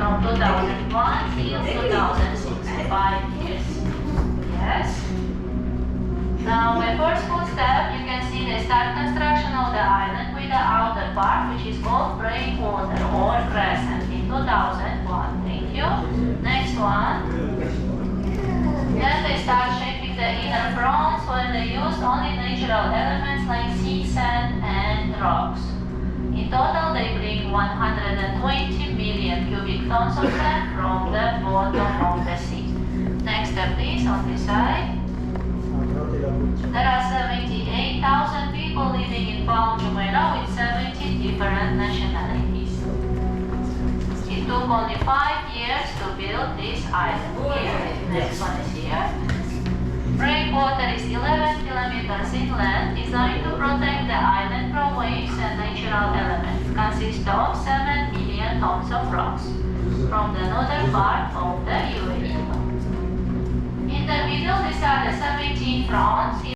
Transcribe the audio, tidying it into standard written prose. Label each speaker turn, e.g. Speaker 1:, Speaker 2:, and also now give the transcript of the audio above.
Speaker 1: from 2001 till 2006, 5 years. Yes. Now, the first footstep, you can see the start construction of the island with the outer part, which is called breakwater or crescent in 2001. Thank you. Next one. Then they start shaping the inner fronts where they used only natural elements like sea, sand, and rocks. In total, they bring 120 million cubic tons of sand from the bottom of the sea. Next step, please, on this side. There are 78,000 people living in Palm Jumeirah with 70 different nationalities. It took only 5 years to build this island here. Next one is here. Breakwater is 11 kilometers inland, designed to protect the island from waves and natural elements. Consists of 7 million tons of rocks from the northern part of the UAE. In the middle, these are the 17 fronts.